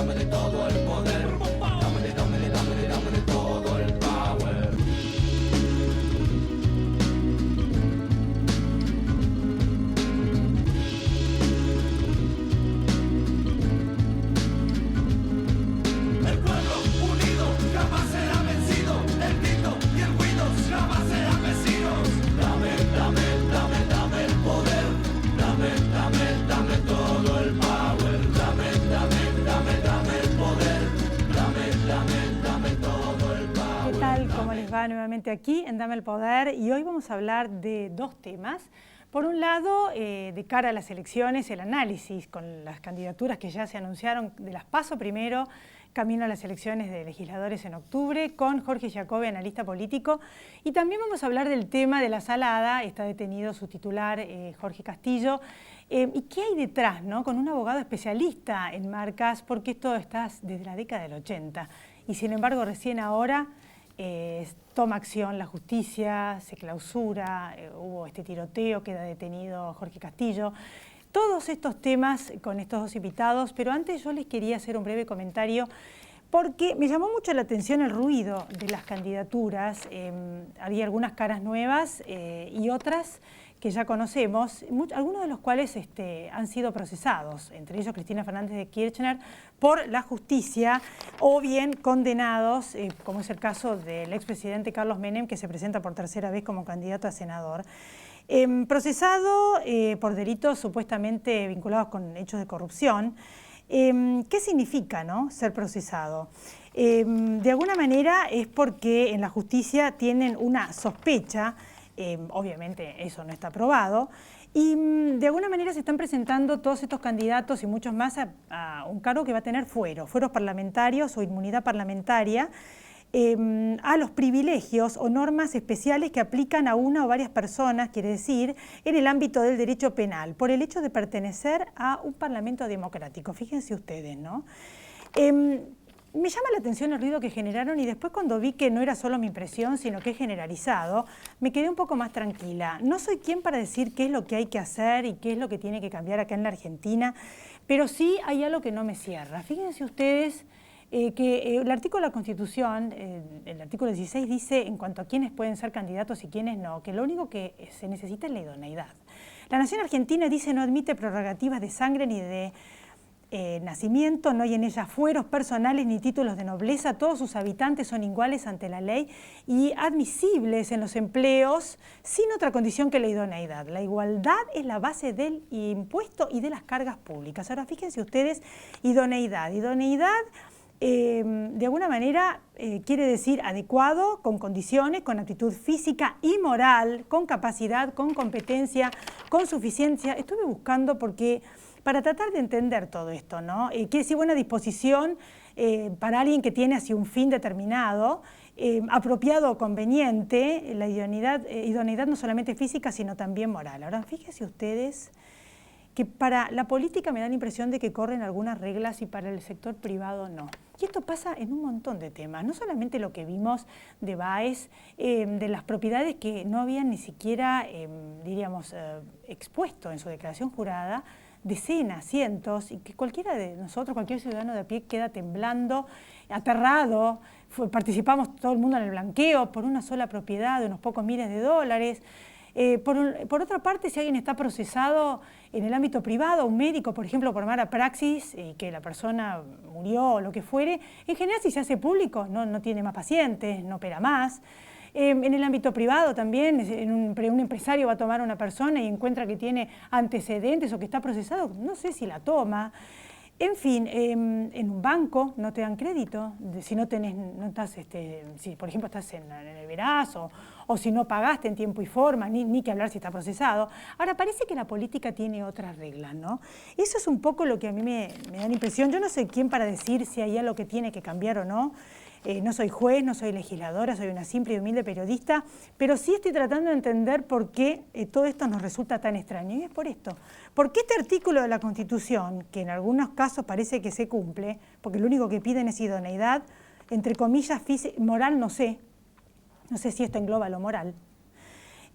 dámele todo el poder. Dámele, dámele, dámele, dámele todo el power. El pueblo unido jamás será vencido. El grito y el ruido jamás serán vecinos. Dame, dame, dame, dame el poder. Dame, dame, dame todo el power. Dame, dame, dame, dame el poder. Dame, dame, dame todo el power. ¿Qué tal? ¿Cómo les va nuevamente aquí en Dame el Poder? Y hoy vamos a hablar de dos temas. Por un lado, de cara a las elecciones, el análisis con las candidaturas que ya se anunciaron de las PASO primero, camino a las elecciones de legisladores en octubre, con Jorge Jacobi, analista político. Y también vamos a hablar del tema de la salada. Está detenido su titular, Jorge Castillo. ¿Y qué hay detrás, no? Con un abogado especialista en marcas, porque esto está desde la década del 80. Y sin embargo, recién ahora toma acción la justicia, se clausura, hubo este tiroteo, queda detenido Jorge Castillo. Todos estos temas con estos dos invitados, pero antes yo les quería hacer un breve comentario porque me llamó mucho la atención el ruido de las candidaturas. Había algunas caras nuevas y otras que ya conocemos, algunos de los cuales han sido procesados, entre ellos Cristina Fernández de Kirchner, por la justicia, o bien condenados, como es el caso del expresidente Carlos Menem, que se presenta por tercera vez como candidato a senador. Procesado por delitos supuestamente vinculados con hechos de corrupción. ¿Qué significa, no, ser procesado? De alguna manera es porque en la justicia tienen una sospecha. Obviamente eso no está probado, y de alguna manera se están presentando todos estos candidatos y muchos más a un cargo que va a tener fueros parlamentarios o inmunidad parlamentaria, a los privilegios o normas especiales que aplican a una o varias personas, quiere decir, en el ámbito del derecho penal, por el hecho de pertenecer a un parlamento democrático. Fíjense ustedes, ¿no? Me llama la atención el ruido que generaron y después cuando vi que no era solo mi impresión, sino que es generalizado, me quedé un poco más tranquila. No soy quien para decir qué es lo que hay que hacer y qué es lo que tiene que cambiar acá en la Argentina, pero sí hay algo que no me cierra. Fíjense ustedes que el artículo de la Constitución, el artículo 16, dice en cuanto a quiénes pueden ser candidatos y quiénes no, que lo único que se necesita es la idoneidad. La nación argentina dice no admite prerrogativas de sangre ni de nacimiento, no hay en ella fueros personales ni títulos de nobleza, todos sus habitantes son iguales ante la ley y admisibles en los empleos sin otra condición que la idoneidad. La igualdad es la base del impuesto y de las cargas públicas. Ahora fíjense ustedes, idoneidad. Idoneidad de alguna manera quiere decir adecuado, con condiciones, con aptitud física y moral, con capacidad, con competencia, con suficiencia. Estuve buscando porque para tratar de entender todo esto, ¿no? Quiere decir buena disposición para alguien que tiene así un fin determinado, apropiado o conveniente, la idoneidad no solamente física, sino también moral. Ahora, fíjense ustedes que para la política me da la impresión de que corren algunas reglas y para el sector privado no. Y esto pasa en un montón de temas, no solamente lo que vimos de Baez, de las propiedades que no habían ni siquiera, diríamos, expuesto en su declaración jurada, decenas, cientos, y que cualquiera de nosotros, cualquier ciudadano de a pie queda temblando, aterrado. Participamos todo el mundo en el blanqueo por una sola propiedad de unos pocos miles de dólares. Por otra parte, si alguien está procesado en el ámbito privado, un médico, por ejemplo, por mala praxis, que la persona murió o lo que fuere, en general si se hace público no tiene más pacientes, no opera más. En el ámbito privado también, un empresario va a tomar a una persona y encuentra que tiene antecedentes o que está procesado, no sé si la toma. En fin, en un banco no te dan crédito, si no estás, si por ejemplo estás en el veraz o si no pagaste en tiempo y forma, ni que hablar si está procesado. Ahora, parece que la política tiene otras reglas, ¿no? Eso es un poco lo que a mí me da la impresión. Yo no soy quién para decir si hay algo que tiene que cambiar o no. No soy juez, no soy legisladora, soy una simple y humilde periodista, pero sí estoy tratando de entender por qué todo esto nos resulta tan extraño. Y es por esto. Porque este artículo de la Constitución, que en algunos casos parece que se cumple, porque lo único que piden es idoneidad, entre comillas, moral no sé si esto engloba lo moral,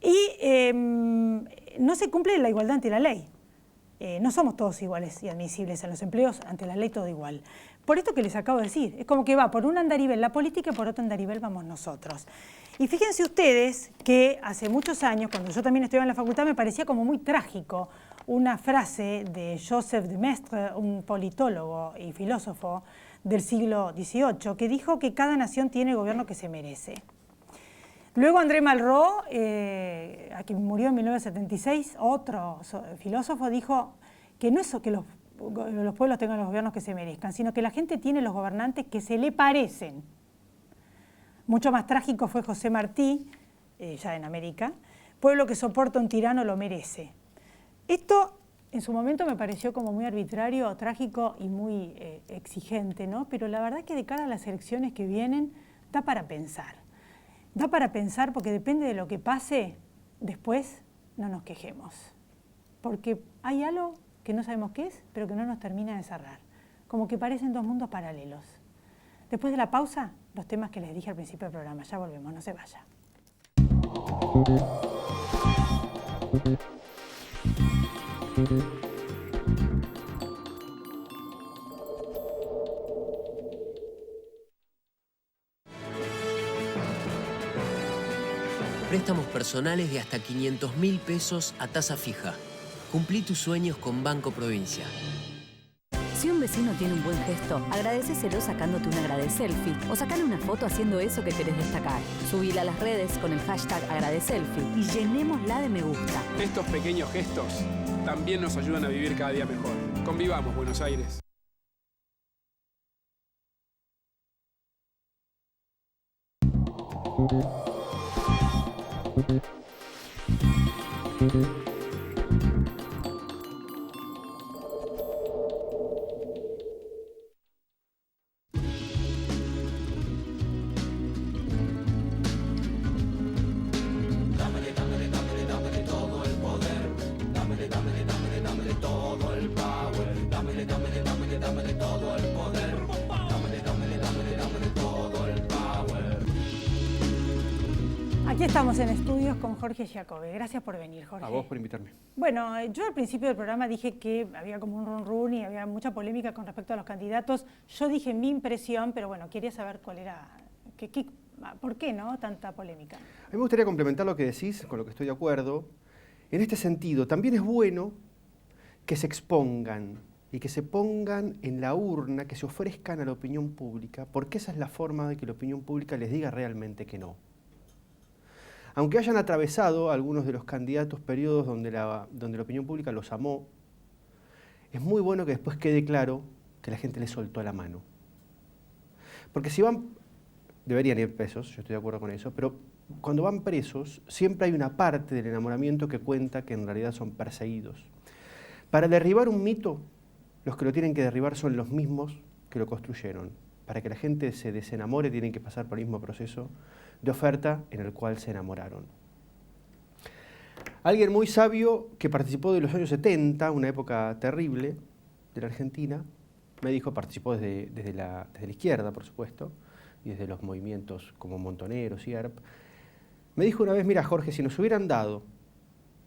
y no se cumple la igualdad ante la ley. No somos todos iguales y admisibles en los empleos, ante la ley todo igual. por esto que les acabo de decir. Es como que va por un andarivel la política y por otro andarivel vamos nosotros. Y fíjense ustedes que hace muchos años, cuando yo también estudiaba en la facultad, me parecía como muy trágico una frase de Joseph de Maistre, un politólogo y filósofo del siglo XVIII, que dijo que cada nación tiene el gobierno que se merece. Luego André Malraux, a quien murió en 1976, otro filósofo, dijo que no es que los pueblos tengan los gobiernos que se merezcan, sino que la gente tiene los gobernantes que se le parecen. Mucho más trágico fue José Martí, ya en América: pueblo que soporta un tirano lo merece. Esto en su momento me pareció como muy arbitrario, trágico y muy exigente, ¿no? Pero la verdad que de cara a las elecciones que vienen da para pensar. Da para pensar porque depende de lo que pase, después no nos quejemos. Porque hay algo que no sabemos qué es, pero que no nos termina de cerrar. Como que parecen dos mundos paralelos. Después de la pausa, los temas que les dije al principio del programa. Ya volvemos, no se vaya. Préstamos personales de hasta 500.000 pesos a tasa fija. Cumplí tus sueños con Banco Provincia. Si un vecino tiene un buen gesto, agradecéselo sacándote un agradeselfie o sacale una foto haciendo eso que querés destacar. Subila a las redes con el hashtag agradeselfie y llenémosla de me gusta. Estos pequeños gestos también nos ayudan a vivir cada día mejor. Convivamos, Buenos Aires. Aquí estamos en estudios con Jorge Giacobbe. Gracias por venir, Jorge. A vos por invitarme. Bueno, yo al principio del programa dije que había como un run run y había mucha polémica con respecto a los candidatos. Yo dije mi impresión, pero bueno, quería saber cuál era, por qué, ¿no?, tanta polémica. A mí me gustaría complementar lo que decís, con lo que estoy de acuerdo. En este sentido, también es bueno que se expongan y que se pongan en la urna, que se ofrezcan a la opinión pública, porque esa es la forma de que la opinión pública les diga realmente que no. Aunque hayan atravesado algunos de los candidatos periodos donde la opinión pública los amó, es muy bueno que después quede claro que la gente les soltó la mano. Porque si deberían ir presos, yo estoy de acuerdo con eso, pero cuando van presos siempre hay una parte del enamoramiento que cuenta que en realidad son perseguidos. Para derribar un mito, los que lo tienen que derribar son los mismos que lo construyeron. Para que la gente se desenamore tienen que pasar por el mismo proceso de oferta en el cual se enamoraron. Alguien muy sabio que participó de los años 70, una época terrible de la Argentina, me dijo, participó desde la izquierda, por supuesto, y desde los movimientos como Montoneros y ERP, me dijo una vez: mira, Jorge, si nos hubieran dado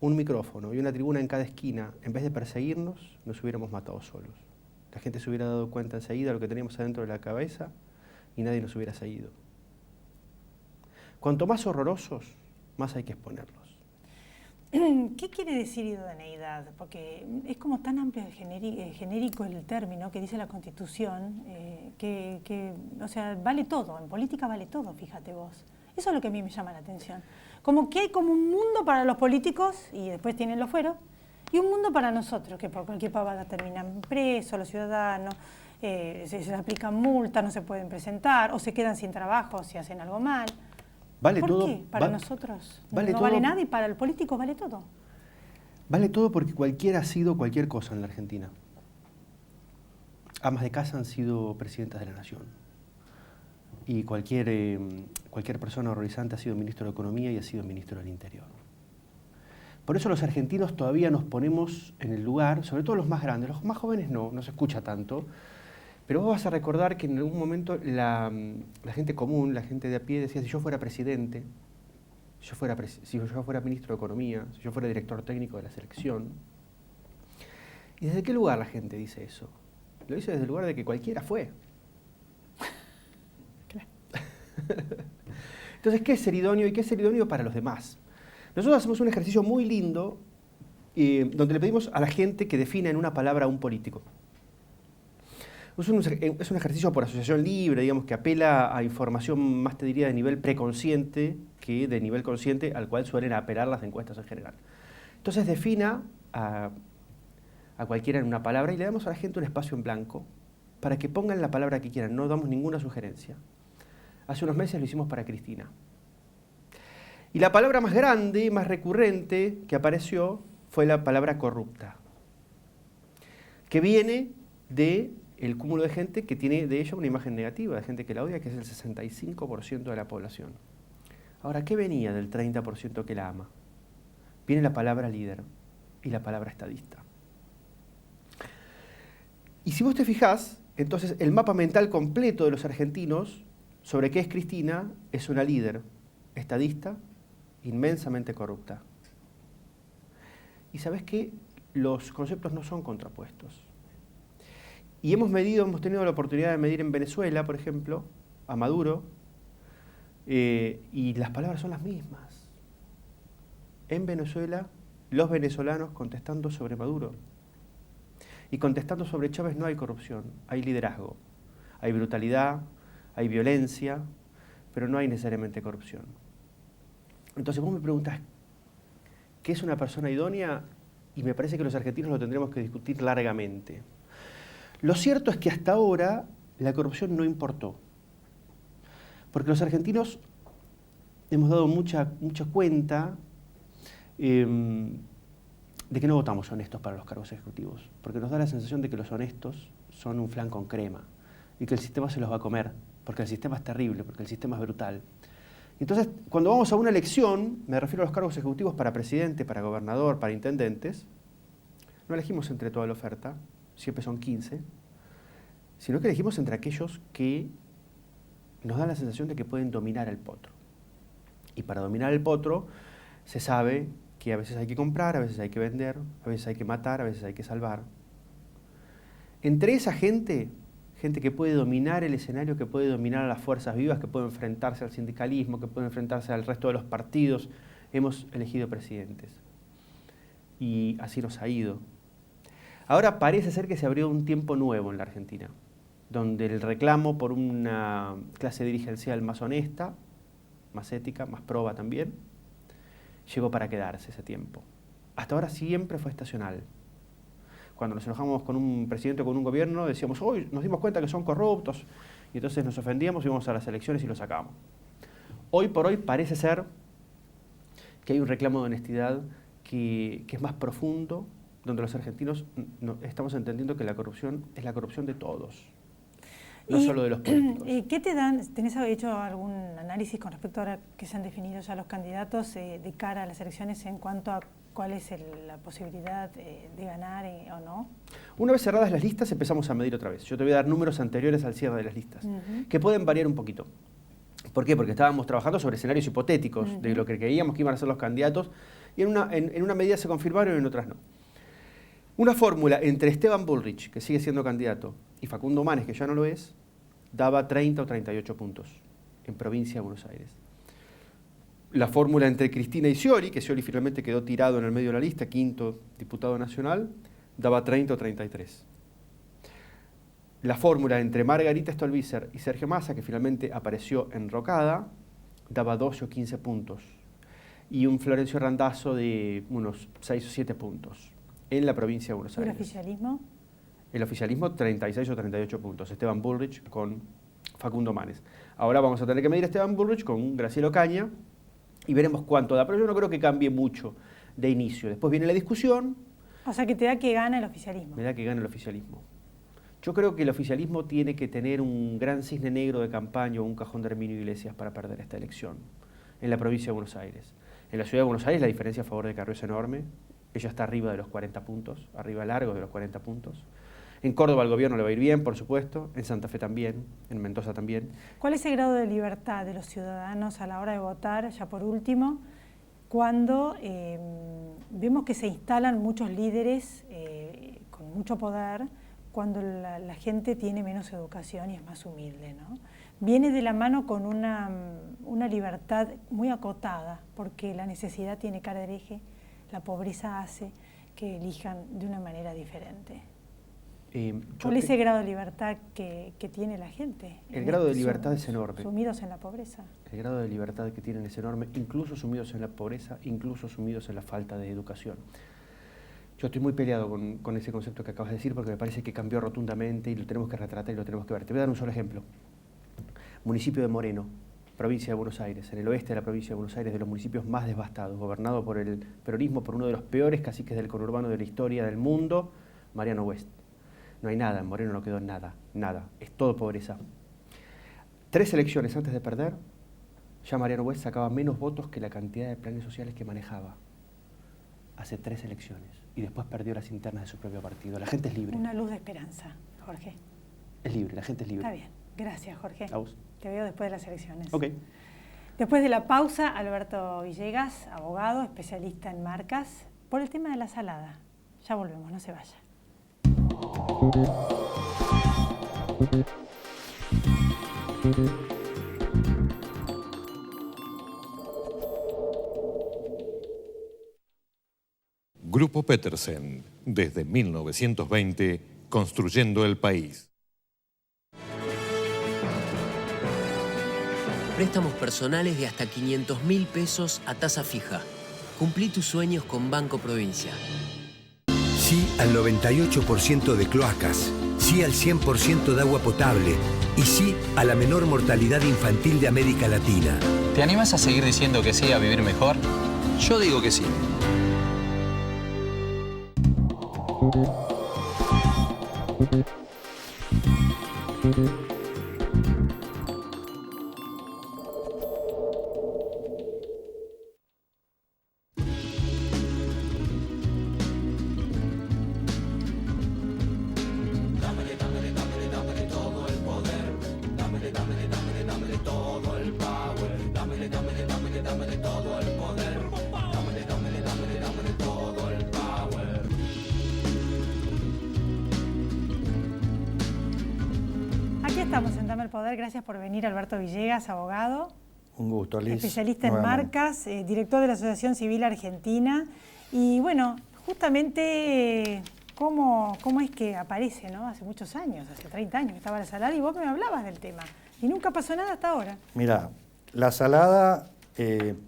un micrófono y una tribuna en cada esquina, en vez de perseguirnos, nos hubiéramos matado solos. La gente se hubiera dado cuenta enseguida de lo que teníamos adentro de la cabeza y nadie nos hubiera seguido. Cuanto más horrorosos, más hay que exponerlos. ¿Qué quiere decir idoneidad? Porque es como tan amplio y genérico el término que dice la Constitución, o sea, vale todo, en política vale todo, fíjate vos. Eso es lo que a mí me llama la atención. Como que hay como un mundo para los políticos, y después tienen los fueros, y un mundo para nosotros, que por cualquier pavada terminan presos, los ciudadanos, se les aplican multas, no se pueden presentar, o se quedan sin trabajo si hacen algo mal. Vale ¿Por todo, qué? Para nosotros vale no todo, vale nada y para el político vale todo. Vale todo porque cualquiera ha sido cualquier cosa en la Argentina. Amas de casa han sido presidentas de la Nación. Y cualquier persona horrorizante ha sido ministro de Economía y ha sido ministro del Interior. Por eso los argentinos todavía nos ponemos en el lugar, sobre todo los más grandes, los más jóvenes no se escucha tanto, pero vos vas a recordar que en algún momento la gente común, la gente de a pie decía: si yo fuera presidente, si yo fuera ministro de Economía, si yo fuera director técnico de la selección. ¿Y desde qué lugar la gente dice eso? Lo dice desde el lugar de que cualquiera fue. Entonces, ¿qué es ser idóneo y qué es ser idóneo para los demás? Nosotros hacemos un ejercicio muy lindo donde le pedimos a la gente que defina en una palabra a un político. Es un ejercicio por asociación libre, digamos, que apela a información más, te diría, de nivel preconsciente que de nivel consciente al cual suelen apelar las encuestas en general. Entonces defina a cualquiera en una palabra y le damos a la gente un espacio en blanco para que pongan la palabra que quieran, no damos ninguna sugerencia. Hace unos meses lo hicimos para Cristina. Y la palabra más grande, más recurrente que apareció fue la palabra corrupta, que viene del cúmulo de gente que tiene de ella una imagen negativa, de gente que la odia, que es el 65% de la población. Ahora, ¿qué venía del 30% que la ama? Viene la palabra líder y la palabra estadista. Y si vos te fijás, entonces el mapa mental completo de los argentinos sobre qué es Cristina es una líder estadista inmensamente corrupta. Y sabés que los conceptos no son contrapuestos. Y hemos tenido la oportunidad de medir en Venezuela, por ejemplo, a Maduro, y las palabras son las mismas. En Venezuela, los venezolanos contestando sobre Maduro. Y contestando sobre Chávez no hay corrupción, hay liderazgo, hay brutalidad, hay violencia, pero no hay necesariamente corrupción. Entonces vos me preguntás, ¿qué es una persona idónea? Y me parece que los argentinos lo tendremos que discutir largamente. Lo cierto es que hasta ahora la corrupción no importó, porque los argentinos hemos dado mucha cuenta de que no votamos honestos para los cargos ejecutivos, porque nos da la sensación de que los honestos son un flan con crema y que el sistema se los va a comer, porque el sistema es terrible, porque el sistema es brutal. Entonces, cuando vamos a una elección, me refiero a los cargos ejecutivos para presidente, para gobernador, para intendentes, no elegimos entre toda la oferta, siempre son 15, sino que elegimos entre aquellos que nos dan la sensación de que pueden dominar el potro. Y para dominar el potro se sabe que a veces hay que comprar, a veces hay que vender, a veces hay que matar, a veces hay que salvar. Entre esa gente que puede dominar el escenario, que puede dominar a las fuerzas vivas, que puede enfrentarse al sindicalismo, que puede enfrentarse al resto de los partidos, hemos elegido presidentes. Y así nos ha ido. Ahora parece ser que se abrió un tiempo nuevo en la Argentina, donde el reclamo por una clase dirigencial más honesta, más ética, más proba también, llegó para quedarse ese tiempo. Hasta ahora siempre fue estacional. Cuando nos enojamos con un presidente o con un gobierno, decíamos, hoy nos dimos cuenta que son corruptos, y entonces nos ofendíamos, íbamos a las elecciones y lo sacamos. Hoy por hoy parece ser que hay un reclamo de honestidad que es más profundo, donde los argentinos estamos entendiendo que la corrupción es la corrupción de todos, no solo de los políticos. ¿Y qué te dan? ¿Tenés hecho algún análisis con respecto a que se han definido ya los candidatos de cara a las elecciones en cuanto a cuál es la posibilidad de ganar o no? Una vez cerradas las listas empezamos a medir otra vez. Yo te voy a dar números anteriores al cierre de las listas, que pueden variar un poquito. ¿Por qué? Porque estábamos trabajando sobre escenarios hipotéticos de lo que creíamos que iban a ser los candidatos y en una medida se confirmaron y en otras no. Una fórmula entre Esteban Bullrich, que sigue siendo candidato, y Facundo Manes, que ya no lo es, daba 30 o 38 puntos en provincia de Buenos Aires. La fórmula entre Cristina y Scioli, que Scioli finalmente quedó tirado en el medio de la lista, quinto diputado nacional, daba 30 o 33. La fórmula entre Margarita Stolbizer y Sergio Massa, que finalmente apareció enrocada, daba 12 o 15 puntos. Y un Florencio Randazzo de unos 6 o 7 puntos en la provincia de Buenos Aires. ¿El oficialismo? El oficialismo 36 o 38 puntos. Esteban Bullrich con Facundo Manes. Ahora vamos a tener que medir a Esteban Bullrich con Graciela Ocaña y veremos cuánto da. Pero yo no creo que cambie mucho de inicio. Después viene la discusión. O sea, que te da que gana el oficialismo. Me da que gana el oficialismo. Yo creo que el oficialismo tiene que tener un gran cisne negro de campaña o un cajón de Herminio Iglesias para perder esta elección en la provincia de Buenos Aires. En la ciudad de Buenos Aires la diferencia a favor de Carrió es enorme. Ella está arriba de los 40 puntos, arriba largo de los 40 puntos. En Córdoba el gobierno le va a ir bien, por supuesto. En Santa Fe también, en Mendoza también. ¿Cuál es el grado de libertad de los ciudadanos a la hora de votar, ya por último, cuando vemos que se instalan muchos líderes con mucho poder, cuando la gente tiene menos educación y es más humilde, ¿no? Viene de la mano con una libertad muy acotada, porque la necesidad tiene cara de hereje, la pobreza hace que elijan de una manera diferente. ¿Cuál es el grado de libertad que tiene la gente? El grado de libertad es enorme. Sumidos en la pobreza. El grado de libertad que tienen es enorme, incluso sumidos en la pobreza, incluso sumidos en la falta de educación. Yo estoy muy peleado con ese concepto que acabas de decir porque me parece que cambió rotundamente y lo tenemos que retratar y lo tenemos que ver. Te voy a dar un solo ejemplo. Municipio de Moreno, provincia de Buenos Aires, en el oeste de la provincia de Buenos Aires, de los municipios más devastados, gobernado por el peronismo, por uno de los peores caciques del conurbano de la historia del mundo, Mariano West. No hay nada, en Moreno no quedó nada, nada, es todo pobreza. 3 elecciones antes de perder, ya Mariano West sacaba menos votos que la cantidad de planes sociales que manejaba. Hace 3 elecciones y después perdió las internas de su propio partido. La gente es libre. Una luz de esperanza, Jorge. Es libre, la gente es libre. Está bien, gracias Jorge. A vos. Te veo después de las elecciones. Ok. Después de la pausa, Alberto Villegas, abogado, especialista en marcas, por el tema de la salada. Ya volvemos, no se vaya. Grupo Petersen, desde 1920, construyendo el país. Préstamos personales de hasta 500.000 pesos a tasa fija. Cumplí tus sueños con Banco Provincia. Sí al 98% de cloacas, sí al 100% de agua potable y sí a la menor mortalidad infantil de América Latina. ¿Te animas a seguir diciendo que sí a vivir mejor? Yo digo que sí. Aquí estamos en Dame el Poder. Gracias por venir, Alberto Villegas, abogado. Un gusto, Liz. Especialista en marcas, director de la Asociación Civil Argentina. Y bueno, justamente, ¿cómo es que aparece, ¿no? Hace muchos años, hace 30 años que estaba la salada y vos me hablabas del tema. Y nunca pasó nada hasta ahora. Mira, la salada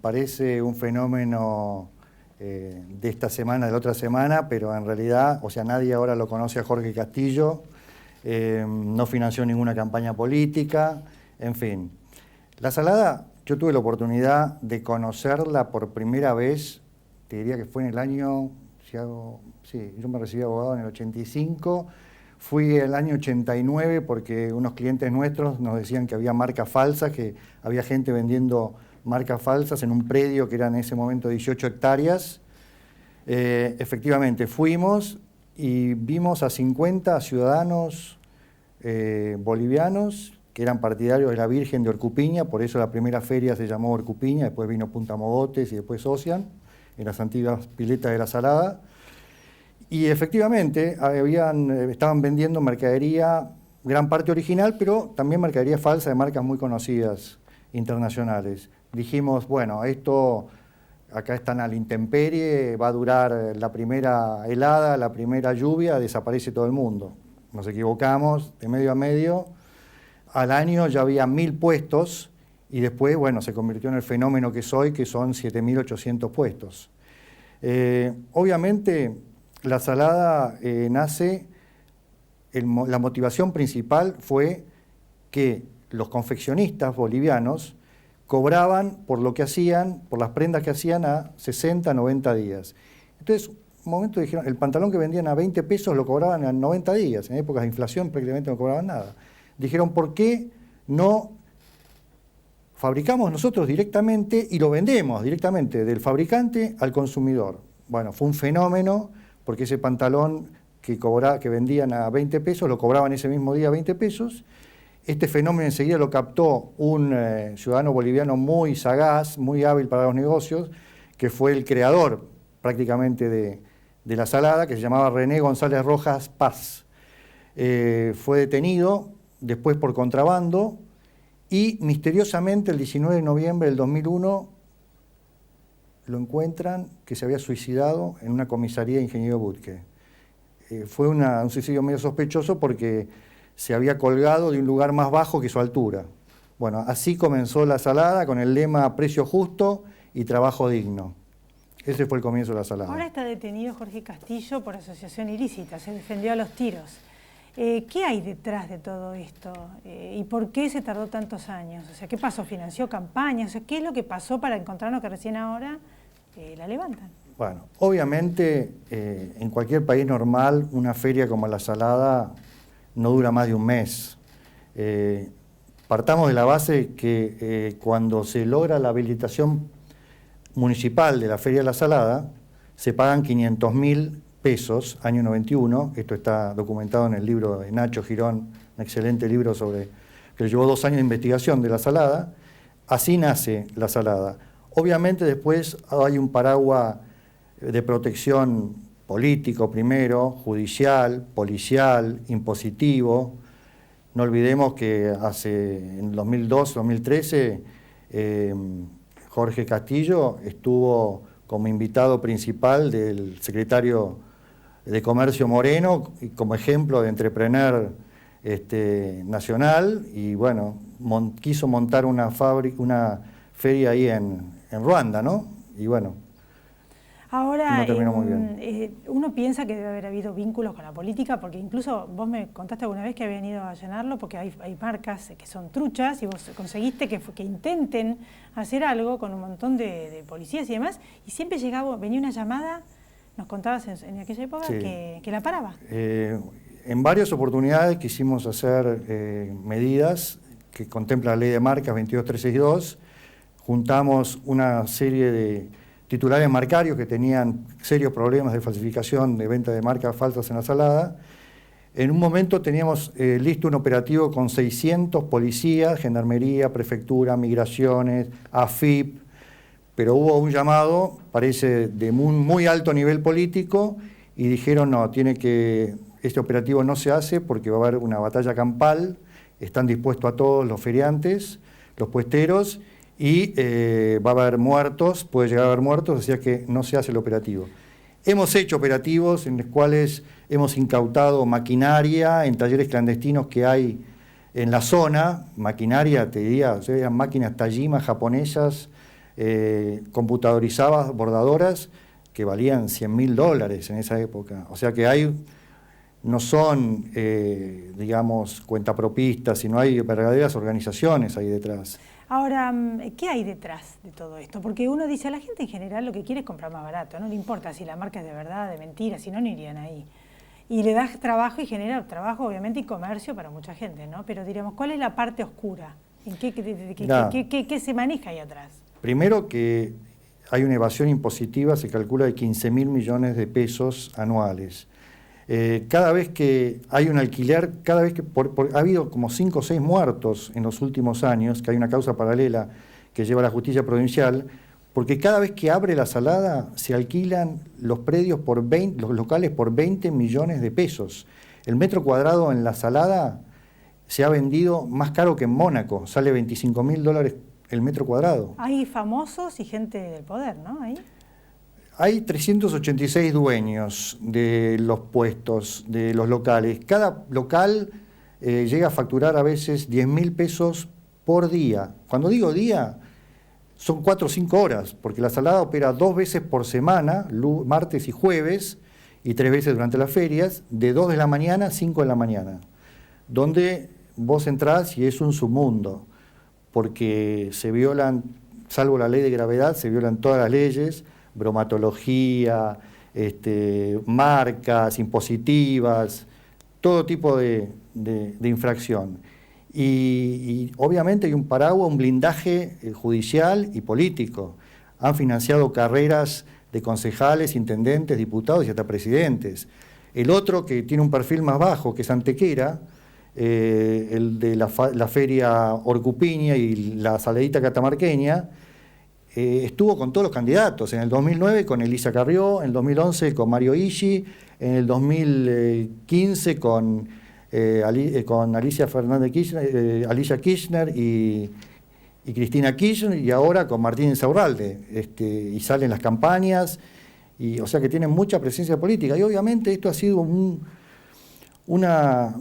parece un fenómeno de esta semana, de la otra semana, pero en realidad, o sea, nadie ahora lo conoce a Jorge Castillo, no financió ninguna campaña política, en fin. La salada, yo tuve la oportunidad de conocerla por primera vez, te diría que fue en el año, yo me recibí abogado en el 85, fui el año 89 porque unos clientes nuestros nos decían que había marcas falsas, que había gente vendiendo marcas falsas en un predio que era en ese momento 18 hectáreas. Efectivamente, fuimos y vimos a 50 ciudadanos bolivianos que eran partidarios de la Virgen de Orcupiña, por eso la primera feria se llamó Orcupiña, después vino Punta Mogotes y después Ocean, en las antiguas piletas de la Salada. Y efectivamente estaban vendiendo mercadería, gran parte original, pero también mercadería falsa de marcas muy conocidas internacionales. Dijimos, bueno, esto acá están a la intemperie, va a durar la primera helada, la primera lluvia, desaparece todo el mundo. Nos equivocamos, de medio a medio. Al año ya había 1000 puestos y después, bueno, se convirtió en el fenómeno que es hoy, que son 7800 puestos. Obviamente, la salada nace, la motivación principal fue que los confeccionistas bolivianos cobraban por lo que hacían, por las prendas que hacían a 60, 90 días. Entonces, un momento dijeron, el pantalón que vendían a 20 pesos lo cobraban a 90 días, en épocas de inflación prácticamente no cobraban nada. Dijeron, ¿por qué no fabricamos nosotros directamente y lo vendemos directamente del fabricante al consumidor? Bueno, fue un fenómeno, porque ese pantalón que vendían a 20 pesos lo cobraban ese mismo día a 20 pesos. Este fenómeno enseguida lo captó un ciudadano boliviano muy sagaz, muy hábil para los negocios, que fue el creador prácticamente de la salada, que se llamaba René González Rojas Paz. Fue detenido después por contrabando y misteriosamente el 19 de noviembre del 2001 lo encuentran que se había suicidado en una comisaría de Ingeniero Butke. Fue un suicidio medio sospechoso porque se había colgado de un lugar más bajo que su altura. Bueno, así comenzó La Salada con el lema precio justo y trabajo digno. Ese fue el comienzo de La Salada. Ahora está detenido Jorge Castillo por asociación ilícita, se defendió a los tiros. ¿Qué hay detrás de todo esto? ¿Y por qué se tardó tantos años? O sea, ¿qué pasó? ¿Financió campañas? O sea, ¿qué es lo que pasó para encontrarnos que recién ahora la levantan? Bueno, obviamente en cualquier país normal una feria como La Salada no dura más de un mes. Partamos de la base que cuando se logra la habilitación municipal de la Feria de La Salada, se pagan 500.000 pesos, año 91, esto está documentado en el libro de Nacho Girón, un excelente libro que le llevó 2 años de investigación de La Salada. Así nace La Salada. Obviamente después hay un paraguas de protección político primero, judicial, policial, impositivo. No olvidemos que en 2012, 2013, Jorge Castillo estuvo como invitado principal del secretario de Comercio Moreno, como ejemplo de entrepreneur nacional, y bueno, quiso montar una feria ahí en Ruanda, ¿no? Y bueno, ahora, no terminó muy bien. Uno piensa que debe haber habido vínculos con la política, porque incluso vos me contaste alguna vez que habían ido a llenarlo, porque hay marcas que son truchas, y vos conseguiste que intenten hacer algo con un montón de policías y demás, y siempre venía una llamada, nos contabas en aquella época, sí, que la paraba. En varias oportunidades quisimos hacer medidas que contempla la ley de marcas 22362, juntamos una serie de titulares marcarios que tenían serios problemas de falsificación, de venta de marcas falsas en La Salada. En un momento teníamos listo un operativo con 600 policías, gendarmería, prefectura, migraciones, AFIP, pero hubo un llamado, parece de muy alto nivel político, y dijeron no, este operativo no se hace porque va a haber una batalla campal, están dispuestos a todos los feriantes, los puesteros, y va a haber muertos, puede llegar a haber muertos, o sea que no se hace el operativo. Hemos hecho operativos en los cuales hemos incautado maquinaria en talleres clandestinos que hay en la zona, maquinaria, te diría, o sea, eran máquinas Tajima japonesas, computadorizadas, bordadoras, que valían $100.000 en esa época. O sea que no son, digamos, cuentapropistas, sino hay verdaderas organizaciones ahí detrás. Ahora, ¿qué hay detrás de todo esto? Porque uno dice, a la gente en general lo que quiere es comprar más barato, no le importa si la marca es de verdad, de mentira, si no, no irían ahí. Y le das trabajo y genera trabajo, obviamente, y comercio para mucha gente, ¿no? Pero diríamos, ¿cuál es la parte oscura? ¿En qué se maneja ahí atrás? Primero que hay una evasión impositiva, se calcula de 15.000 millones de pesos anuales. Cada vez que hay un alquiler, cada vez que ha habido como 5 o 6 muertos en los últimos años, que hay una causa paralela que lleva a la justicia provincial, porque cada vez que abre La Salada se alquilan los predios los locales por 20 millones de pesos. El metro cuadrado en La Salada se ha vendido más caro que en Mónaco, sale $25.000 el metro cuadrado. Hay famosos y gente del poder, ¿no? Ahí. Hay 386 dueños de los puestos, de los locales. Cada local llega a facturar a veces 10.000 pesos por día. Cuando digo día, son 4 o 5 horas, porque La Salada opera 2 veces por semana, martes y jueves, y 3 veces durante las ferias, de 2 de la mañana a 5 de la mañana, donde vos entrás y es un submundo, porque se violan, salvo la ley de gravedad, se violan todas las leyes, bromatología, marcas impositivas, todo tipo de infracción. Y obviamente hay un paraguas, un blindaje judicial y político. Han financiado carreras de concejales, intendentes, diputados y hasta presidentes. El otro, que tiene un perfil más bajo, que es Antequera, el de la feria Orcupiña y la Saladita catamarqueña, estuvo con todos los candidatos, en el 2009 con Elisa Carrió, en el 2011 con Mario Ishi, en el 2015 con con Alicia Fernández Kirchner, Alicia Kirchner y Cristina Kirchner, y ahora con Martín Insaurralde, y salen las campañas, y, o sea que tienen mucha presencia política. Y obviamente esto ha sido una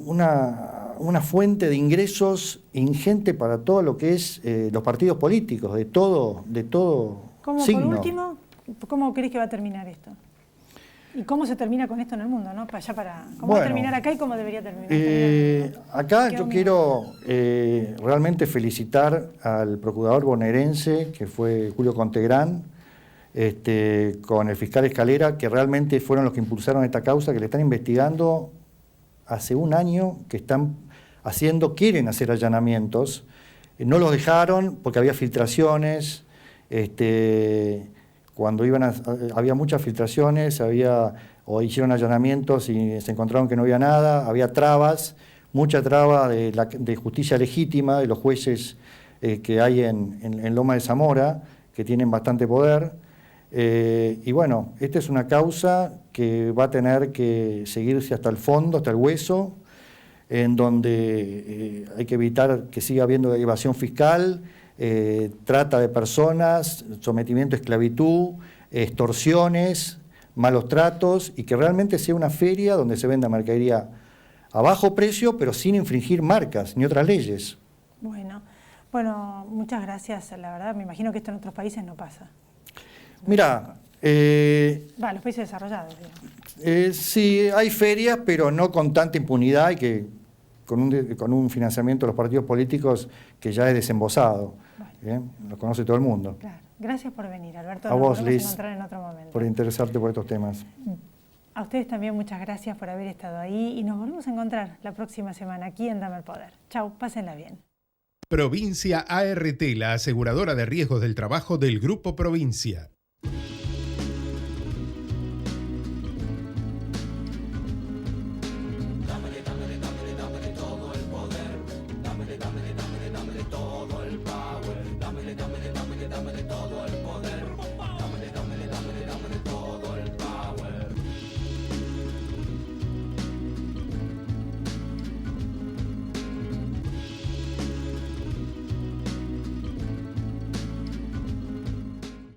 fuente de ingresos ingente para todo lo que es los partidos políticos, de todo signo. Por último, ¿cómo crees que va a terminar esto? ¿Y cómo se termina con esto en el mundo, ¿no? ¿Cómo va a terminar acá y cómo debería terminar? Acá yo quiero realmente felicitar al procurador bonaerense, que fue Julio Contegrán, con el fiscal Escalera, que realmente fueron los que impulsaron esta causa, que le están investigando hace un año, que quieren hacer allanamientos. No los dejaron porque había filtraciones. Cuando había muchas filtraciones, o hicieron allanamientos y se encontraron que no había nada, había trabas, mucha traba de justicia legítima, de los jueces que hay en Loma de Zamora, que tienen bastante poder. Y bueno, esta es una causa que va a tener que seguirse hasta el fondo, hasta el hueso, en donde hay que evitar que siga habiendo evasión fiscal, trata de personas, sometimiento a esclavitud, extorsiones, malos tratos, y que realmente sea una feria donde se venda mercadería a bajo precio, pero sin infringir marcas ni otras leyes. Bueno, muchas gracias. La verdad, me imagino que esto en otros países no pasa. Mira, los países desarrollados, digamos. Sí, hay ferias, pero no con tanta impunidad y que con un financiamiento de los partidos políticos que ya es desembosado. Lo conoce todo el mundo. Claro. Gracias por venir, Alberto. A vos, Liz, encontrar en otro momento. por interesarte por estos temas. A ustedes también muchas gracias por haber estado ahí y nos volvemos a encontrar la próxima semana aquí en Dame el Poder. Chau, pásenla bien. Provincia ART, la aseguradora de riesgos del trabajo del Grupo Provincia.